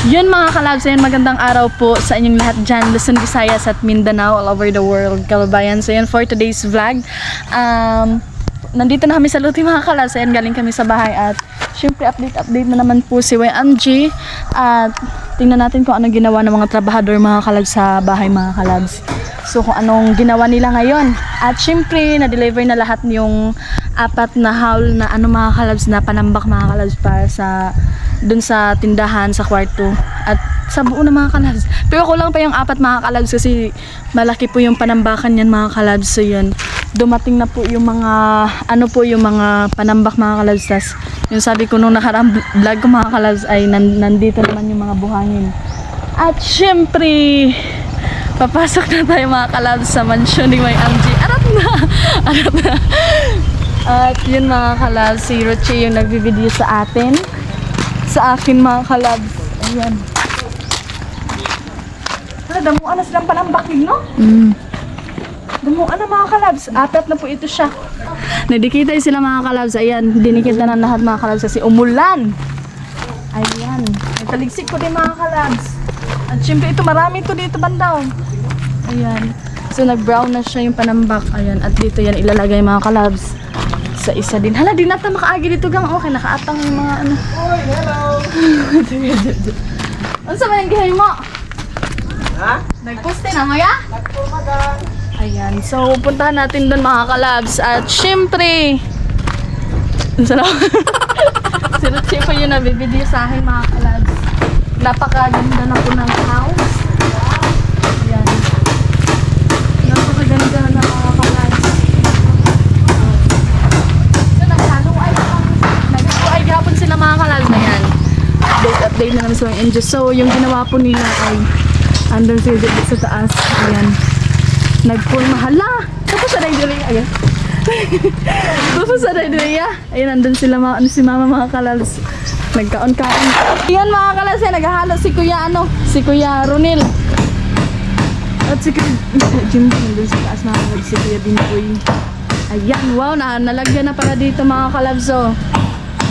Yun mga kalabs, ayun, magandang araw po sa inyong lahat dyan, Luzon, Visayas at Mindanao, all over the world, kababayan. So yun for today's vlog. Nandito na kami sa Luti mga kalabs, ayun, galing kami sa bahay at syempre update na naman po si YMG at tingnan natin kung anong ginawa ng mga trabahador mga kalabs sa bahay mga kalabs. So kung anong ginawa nila ngayon. At syempre na-deliver na lahat yung 4 na haul na mga kalabs na panambak mga kalabs para sa dun sa tindahan sa kwarto at sa buo na mga kalabs. Pero kulang pa yung 4 mga kalabs kasi malaki po yung panambakan yan mga kalabs. So yun, dumating na po yung mga yung mga panambak mga kalabs. Tas, yung sabi ko nung nakaraang vlog ko mga kalabs ay nandito naman yung mga buhangin. At syempre papasok na tayo mga kalabs sa mansyon ni YMG. Arat na! At yun mga kalabs, si Roche yung nagbibideo sa atin. Sa akin mga kalabs. Ayan. Damuan na silang panambakig, no? Damuan na mga kalabs. 4 na po ito siya. Nadikita sila mga kalabs. Ayan, dinikit na ng lahat mga kalabs kasi umulan. Ayan. Nagtaligsik ko din mga kalabs. At syempre ito, marami ito dito bandaw. Ayan. So nag-brown na siya yung panambak. Ayan. At dito yan ilalagay mga kalabs. Sa isa din. Hala, di nata makaagi dito gang. Okay, nakaatang yung mga Uy, hello! Ano sa mga gihay mo? Ha? Nagposte na mo ya? Nagpumagan. Ayan. So, puntahan natin doon mga kalabs. At syempre, salamat. Si Ruchi po yung nabibideo sa akin mga kalabs. Napakaganda na po ng house. Ayan. Napakaganda na mga kalabs. Gapon sila mga kalabs na yan. Update na naman sa mga NGO. So, yung ginawa po nila ay andun sila dito sa taas. Ayan. Nagpull mahala. Tapos sa Nigeria. Ayan. Tapos sa Nigeria. Ayan, andun sila si mama mga kalabs. Nagkaon-kaon. Ayan mga kalabs yan. Naghahalo si Kuya Ronil. At si Kuya Jim. Nandun sa taas mga kalabs. Si Kuya Binpoy. Ayan. Wow, nalagyan na pala dito mga kalabs. So,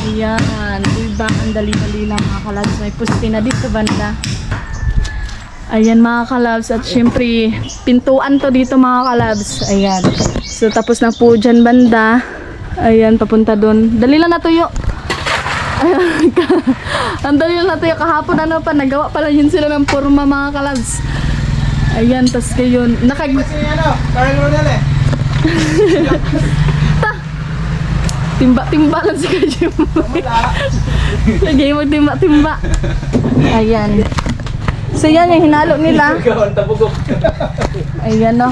ayan, diba? Ang dali-dali na mga kalabs. May pusti na dito banda. Ayan mga kalabs. At syempre, pintuan to dito mga kalabs. Ayan. So tapos na po dyan banda. Ayan, papunta doon. Dali lang natuyo. Ayan. Ang dali lang natuyo. Kahapon nagawa pala yun sila ng forma mga kalabs. Ayan, tas ngayon. Timba-timba lang si Kajim. Lagay mo timba-timba. Ayan. So yan yung hinalo nila. Ayan o.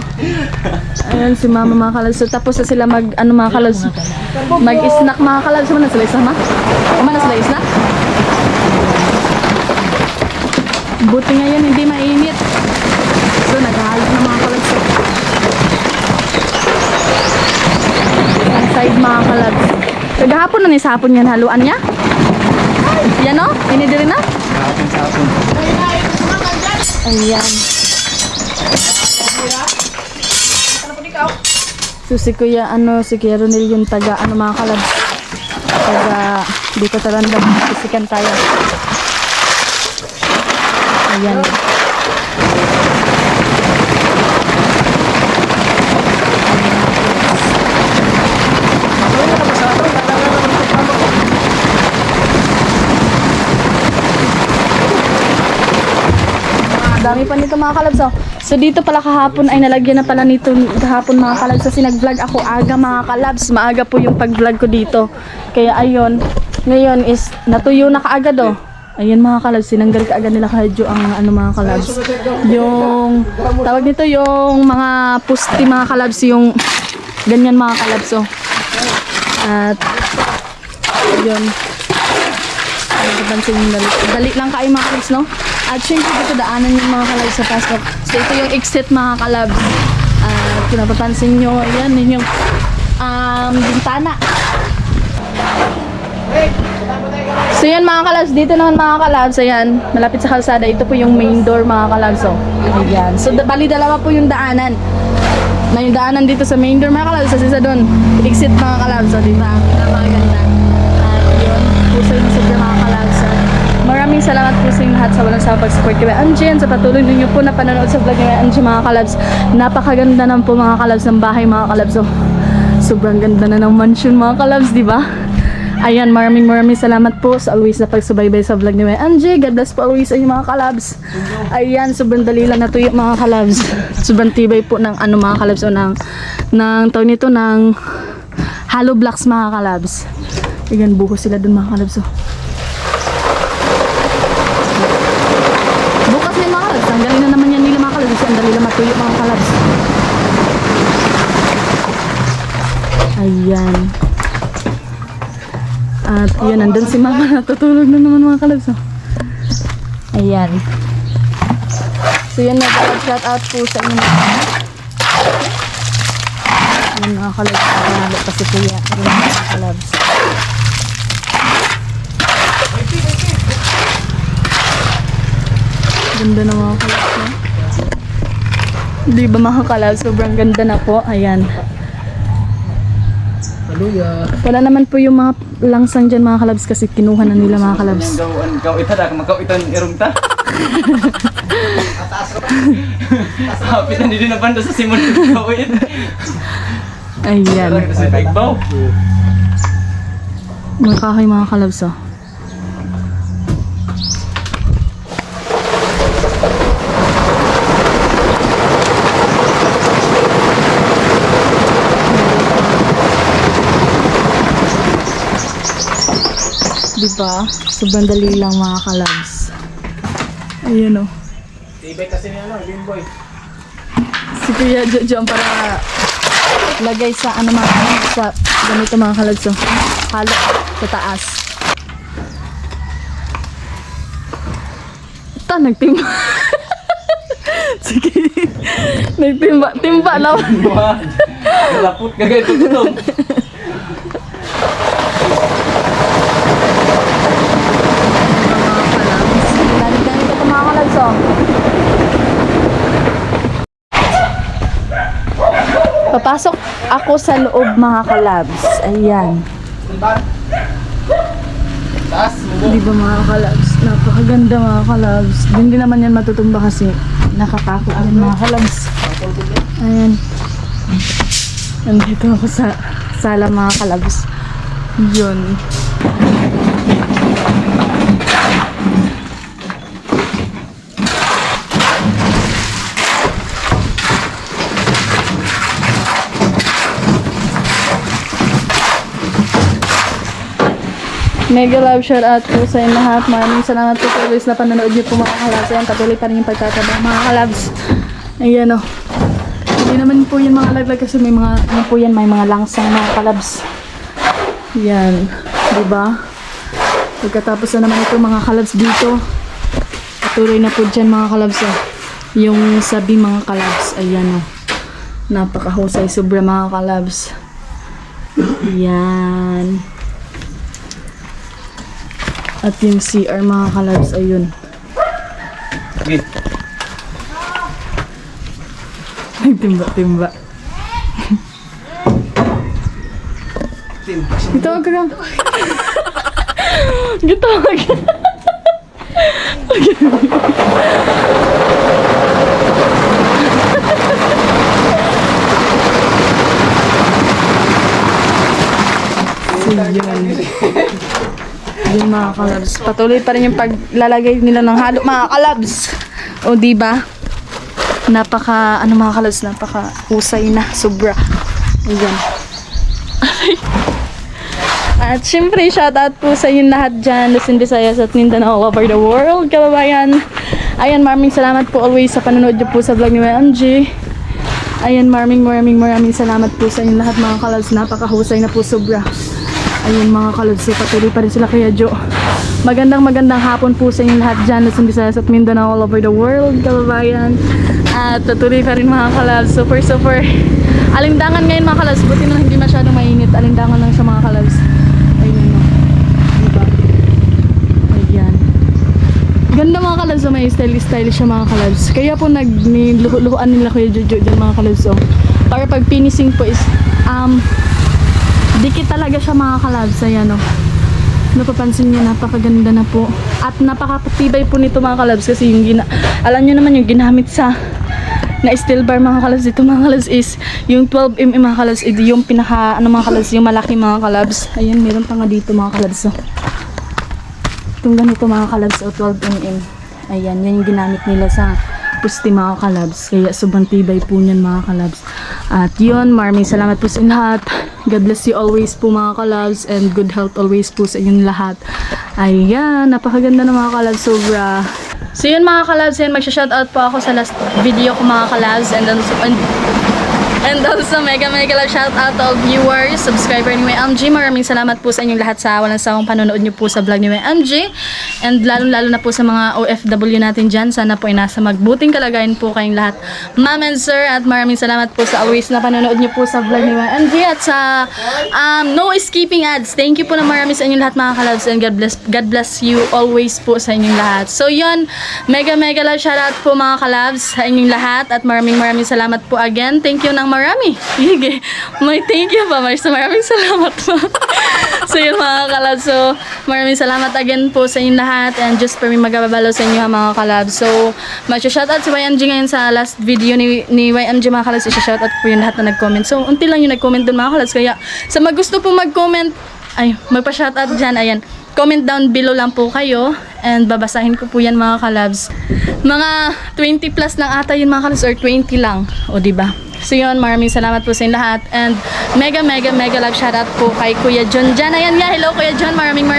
Ayan si mama mga kalabs. So tapos na sila mga kalabs. Mag-snack mga kalabs. Mana sila isa ma? Mana sila snack? Buti ngayon hindi mainit. So naghahalo na mga kalabs. Side mga kalabs. Kagahapon na ni sapon yan haluan niya. Yan o, inidiri na. Sapon. Ayan. So si Kuya Ronil yung taga mga kalabs. Taga dito tarandam. Isikan tayo. Ayan. Dami pa nito mga kalabs. So dito pala kahapon ay nalagyan na pala nito kahapon mga kalabs kasi nag-vlog ako aga mga kalabs. Maaga po yung pag-vlog ko dito. Kaya ayun, ngayon is natuyo na kaagad oh. Ayun mga kalabs, sinanggal kaagad nila kadyo ang mga kalabs. Yung tawag nito yung mga pusti mga kalabs, yung ganyan mga kalabs oh. At ayun. Dali lang kayo mga kalabs no. At syempre dito daanan yung mga kalabs sa pasok. So ito yung exit mga kalabs. At kung napapansin nyo, ayan yung bintana. So yan mga kalabs, dito naman mga kalabs, ayan, malapit sa kalsada. Ito po yung main door mga kalabs. So, ayan. So bali dalawa po yung daanan. Na yung daanan dito sa main door mga kalabs, sa isa doon. Exit mga kalabs. So diba, napakaganda. At yun, puso yung mga kalabs. Maraming salamat po sa inyo lahat sa walang sawang pag-support kay Angie and sa patuloy ninyo po na panonood sa vlog ni Angie mga kalabs. Napakaganda naman po mga kalabs ng bahay mga kalabs. So, sobrang ganda na ng mansion mga kalabs, di ba? Ayan, maraming salamat po sa always na pagsubaybay sa vlog ni Angie. God bless po always sa inyo mga kalabs. Ayan, sobrang dali lang natuyo mga kalabs. Sobrang tibay po ng ano mga kalabs o ng tawag nito ng hollow blocks mga kalabs. Ayan, buhos sila dun mga kalabs. Bukas na yung mga kalabs. Ang galing na naman yan nila mga kalabs. Ang dali lang matuyo mga kalabs. Ayan. At yun, nandun si mama. Natutulog na naman mga kalabs. Ayan. So yun, shout out po sa inyo mga yun mga kalabs. Panalo pa si kuya. Yun mga kalabs. Ganda na mga kalabs. Di ba mga kalabs? Sobrang ganda na po. Ayan. Hallelujah. Wala naman po yung mga langsang dyan mga kalabs kasi kinuha na nila mga kalabs. Gaw ita magkawitan irong ta. Hapit na din na banda sa simon gawin. Ayan. Sa pagbaw. Mga kahoy mga kalabs oh. Diba? Sobrang dali lang mga kalabs. Ayan o. Tibay kasi niya no, Bimboy. Si Kuya Jojo para lagay sa ano mga sa ganito mga kalabs o. Halo sa taas. Ito, nagtimba. Sige. Timba naman. Lapot kagay tutulog. Papasok ako sa loob mga kalabs. Ayan. Taas mo. Di ba mga kalabs? Napakaganda mga kalabs. Hindi naman yan matutumba kasi nakatakot yan mga kalabs. Ayan. Nandito ako sa sala mga kalabs. Yun. Mega love shout out po sa inyo lahat. Maraming salamat po sa always na panonood niyo po mga kalabs. Ayan, patuloy pa rin yung pagtatabang mga kalabs. Ayan o. Hindi naman po yung mga laglag kasi may mga, ano po yan, may mga langsang mga kalabs. Yan. Diba? Pagkatapos na naman ito mga kalabs dito. Patuloy na po dyan mga kalabs o. Yung sabi mga kalabs. Ayan o. Napakahusay sobra mga kalabs. Yan. At yung CR mga kalabs, ayun. Okay. Nagtimba-timba. Gitawag ka lang. Gitawag ka. Yung mga kalabs. Patuloy pa rin yung paglalagay nila ng halo mga kalabs. O diba? Napaka, ano mga kalabs, napaka husay na. Sobra. Ayan. At syempre, shoutout po sa inyo lahat dyan. Luzon, Visayas at Mindanao all over the world, kababayan. Ayan, maraming salamat po always sa panonood nyo po sa vlog ni Angie. Ayan, maraming salamat po sa inyo lahat mga kalabs. Napakahusay na po sobra. Ayun mga kalabs, so patuloy pa rin sila kaya Jo. Magandang hapon po sa inyo lahat dyan, Luzon, Visayas at Mindanao all over the world, kababayan. At patuloy pa rin mga kalabs, super alindangan ngayon mga kalabs, buti na hindi masyadong mainit, alindangan lang siya mga kalabs. Ayun no, diba? Ayan. Ganda mga kalabs, so may stylish siya mga kalabs. Kaya po nagluhuan nila kuya Jojo dyan mga kalabs, so para pag finishing po is dikit talaga siya mga kalabs. Ayan o. napapansin niyo, napakaganda na po. At napakatibay po nito mga kalabs kasi yung alam niyo naman yung ginamit sa na steel bar mga kalabs dito mga kalabs is yung 12mm mga kalabs, yung pinaka mga kalabs, yung malaki mga kalabs. Ayan, meron pa nga dito mga kalabs. So, itong ganito mga kalabs o 12mm. Ayan, yan yung ginamit nila sa pusti mga kalabs. Kaya sobrang tibay po niyan mga kalabs. At yun, maraming salamat po sa inyong lahat. God bless you always po mga kalabs and good health always po sa inyong lahat. Ayan, napakaganda na mga kalabs, sobra. So yun mga kalabs, yun magsha-shoutout po ako sa last video ko mga kalabs and also mega love shoutout to all viewers, subscriber ni YMG. Maraming salamat po sa inyong lahat sa walang sawang panonood nyo po sa vlog ni YMG. And lalo na po sa mga OFW natin dyan, sana po ay nasa magbuting kalagayan po kayong lahat, ma'am and sir. At maraming salamat po sa always na panonood nyo po sa vlog ni YMG at sa no skipping ads. Thank you po na marami sa inyong lahat mga kalabs and God bless you always po sa inyong lahat. So yun, mega love shoutout po mga kalabs sa inyong lahat at maraming salamat po again. Thank you ng marami. Sige, may thank you pa. Maraming salamat po. So yun mga kalabs. So maraming salamat again po sa inyong lahat and just for me magababalo sa inyo mga kalabs. So mag-shoutout si YMG ngayon sa last video ni YMG mga kalabs. I-shoutout po yung lahat na nag-comment. So unti lang yung nag-comment dun mga kalabs. Kaya sa maggusto po mag-comment, ay magpa-shoutout dyan. Ayan, comment down below lang po kayo and babasahin ko po yan mga kalabs. Mga 20 plus lang ata yun mga kalabs or 20 lang. O diba? So yun, maraming salamat po sa inyo lahat and mega love shoutout po kay Kuya John dyan. Ayan nga, hello Kuya John, maraming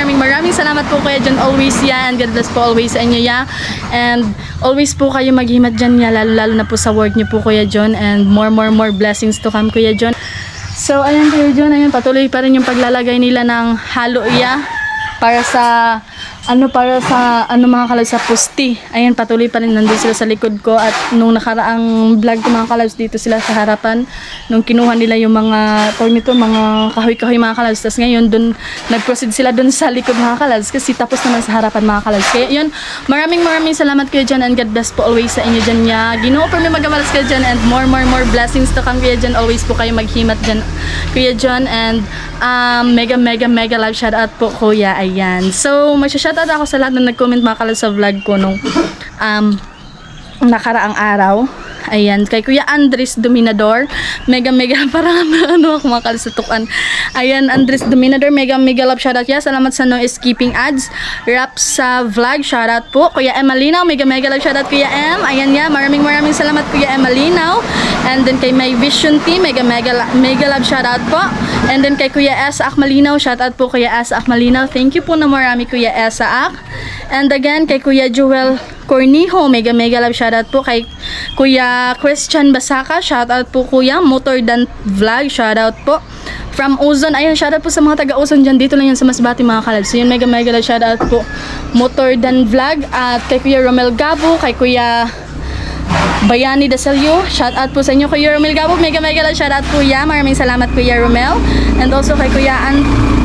salamat po Kuya John always ya and God bless po always sa inyo ya and always po kayo maghimat dyan ya, lalo na po sa work niyo po Kuya John and more blessings to come Kuya John. So ayan Kuya John, ayan patuloy pa rin yung paglalagay nila ng halo ya para sa mga kalabs sa pusti. Ayan, patuloy pa rin nandun sila sa likod ko at nung nakaraang vlog ko mga kalabs dito sila sa harapan nung kinuha nila yung mga mga kahoy mga kalabs. Tapos ngayon dun nag-proceed sila dun sa likod mga kalabs kasi tapos naman sa harapan mga kalabs. Kaya yun, maraming salamat kayo dyan and God bless po always sa inyo dyan ya. Ginoo for me magamalas kayo dyan and more blessings to come Kuya John. Always po kayo maghimat dyan Kuya John and mega love shoutout po Kuya. Ayan. So mag-shoutout ako sa lahat na nag-comment mga kalabs sa vlog ko nung nakaraang araw. Ayan, kay Kuya Andres Dominador, mega parang ako mga kalabs sa tukan. Ayan, Andres Dominador, mega love shoutout ya. Salamat sa no skipping ads. Rap sa vlog, shoutout po. Kuya Emalinaw, mega love shoutout Kuya Em. Ayan ya, maraming salamat Kuya Emalinaw. And then kay My Vision Team, mega love shoutout po. And then kay Kuya S. Akmalinaw, shoutout po Kuya S. Akmalinaw. Thank you po na marami Kuya S. Ak. And again, kay Kuya Joel Cornijo, mega love shoutout po kay Kuya Christian Basaka, shoutout po Kuya Motor Dan Vlog, shoutout po from Uzon. Ayan, shoutout po sa mga taga Uzon dyan, dito lang yan sa Masbati mga kalabs. So yun, mega love shoutout po Motor Dan Vlog at kay Kuya Romel Gabo, kay Kuya Bayani Dasalyo, shoutout po sa inyo Kuya Romel Gabo, mega love shoutout Kuya, maraming salamat Kuya Romel. And also kay Kuya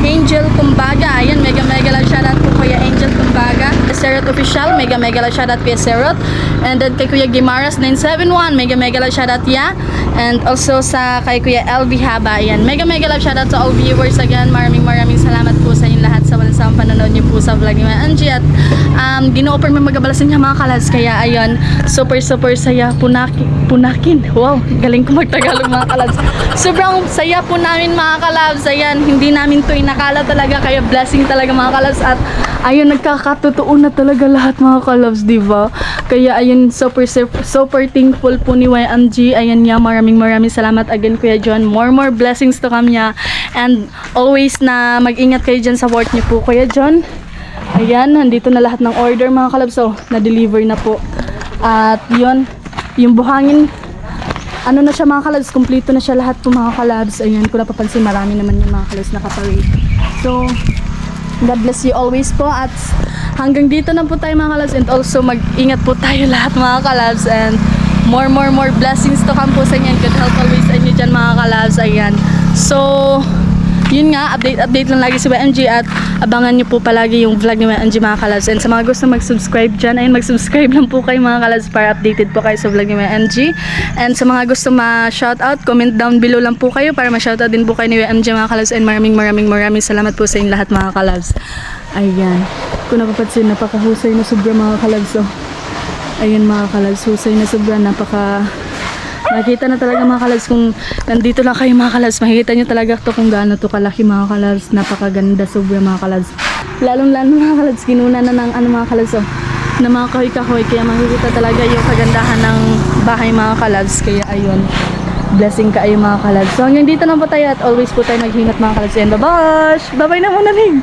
Angel Kumbaga, ayan, mega love shoutout po Kuya Angel Kumbaga. Serot Official, mega love shoutout Kuya Serot. And then kay Kuya Gimaras 971, mega love shoutout ya. And also sa kay Kuya LV Haba, ayan, mega love shoutout sa all viewers again. Maraming salamat po sa inyo lahat sa walang sawang panonood niyo po sa vlog ni Angie at gino-offer mo magabalasin niya mga kalabs. Kaya ayun, super saya punakin. Wow, galing ko magtagalog mga kalabs. Sobrang saya po namin mga kalabs. Ayan, hindi namin to inakala talaga, kaya blessing talaga mga kalabs. At ayun, nagkakatotoo na talaga lahat mga kalabs, diba? Kaya ayun, super thankful po ni YMG. Ayan niya, maraming salamat again Kuya John. More blessings to come niya. And always na mag-ingat kayo dyan sa work niyo po Kuya John. Ayan, nandito na lahat ng order mga kalabs. So, na-deliver na po. At yun, yung buhangin, ano na siya mga kalabs, kompleto na siya lahat po mga kalabs. Ayan, kung napapansin, marami naman yung mga kalabs nakaparade. So, God bless you always po. At hanggang dito na po tayo mga kalabs. And also, mag-ingat po tayo lahat mga kalabs. And more blessings to come po sa inyo. Good health always sa inyo dyan mga kalabs. Ayan. So, yun nga, update lang lagi si YMG at abangan nyo po palagi yung vlog ni YMG mga kalabs. And sa mga gusto mag-subscribe dyan, ayun, mag-subscribe lang po kayo mga kalabs para updated po kayo sa vlog ni YMG. And sa mga gusto ma-shoutout, comment down below lang po kayo para ma-shoutout din po kayo ni YMG mga kalabs. And maraming salamat po sa inyong lahat mga kalabs. Ayan, kung napapansin, napakahusay na sobra mga kalabs. Oh. Ayan mga kalabs, husay na sobra, nakikita na talaga mga kalabs kung nandito lang kayo mga kalabs, makikita nyo talaga to kung gaano to kalaki mga kalabs, napakaganda sobra mga kalabs, lalo mga kalabs, kinuna na ng mga kalabs na mga kahoy kaya makikita talaga yung kagandahan ng bahay mga kalabs, kaya ayun, blessing ka ayun mga kalabs. So hanggang dito lang po tayo at always po tayo naghingat mga kalabs, and bye bye na muna Ning.